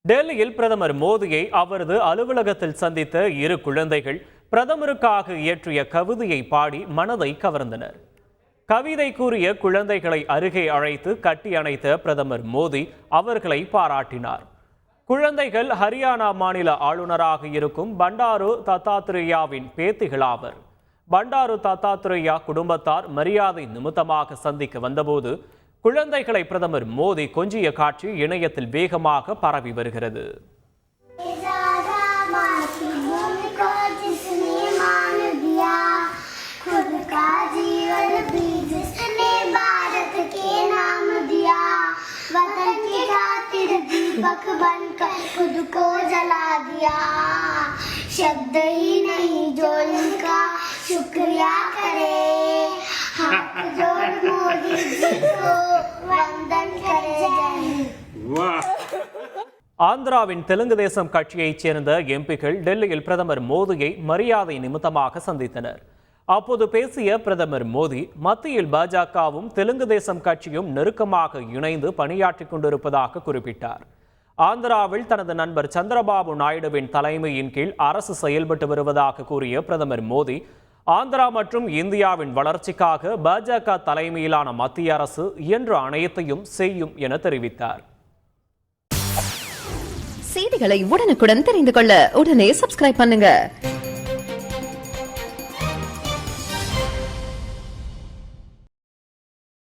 டெல்லியில் பிரதமர் மோடியை அவரது அலுவலகத்தில் சந்தித்த இரு குழந்தைகள் பிரதமருக்காக இயற்றிய கவிதையை பாடி மனதை கவர்ந்தனர். கவிதை கூறிய குழந்தைகளை அருகே அழைத்து கட்டி அணைத்த பிரதமர் மோடி அவர்களை பாராட்டினார். குழந்தைகள் ஹரியானா மாநில ஆளுநராக இருக்கும் பண்டாரு தத்தாத்ரேயாவின் பேத்திகளாவர். பண்டாரு தத்தாத்ரேயா குடும்பத்தார் மரியாதை நிமித்தமாக சந்திக்க வந்தபோது குழந்தைகளை பிரதமர் மோடி கொஞ்சிய காட்சி இணையத்தில் வேகமாக பரவி வருகிறது. शब्द ही नहीं जो इनका शुक्रिया करे, हाथ जोड़ मोदी जी को वंदन करे. ஆந்திராவின் தெலுங்கு தேசம் கட்சியைச் சேர்ந்த எம்பிக்கள் டெல்லியில் பிரதமர் மோடியை மரியாதை நிமித்தமாக சந்தித்தனர். அப்போது பேசிய பிரதமர் மோடி மத்தியில் பாஜகவும் தெலுங்கு தேசம் கட்சியும் நெருக்கமாக இணைந்து பணியாற்றிக் கொண்டிருப்பதாக குறிப்பிட்டார். ஆந்திராவில் தனது நண்பர் சந்திரபாபு நாயுடுவின் தலைமையின் கீழ் அரசு செயல்பட்டு வருவதாக கூறிய பிரதமர் மோடி ஆந்திரா மற்றும் இந்தியாவின் வளர்ச்சிக்காக பாஜக தலைமையிலான மத்திய அரசு இயன்ற அனைத்தையும் செய்யும் என தெரிவித்தார். செய்திகளை உடனுக்குடன் தெரிந்து கொள்ள உடனே சப்ஸ்கிரைப் பண்ணுங்க.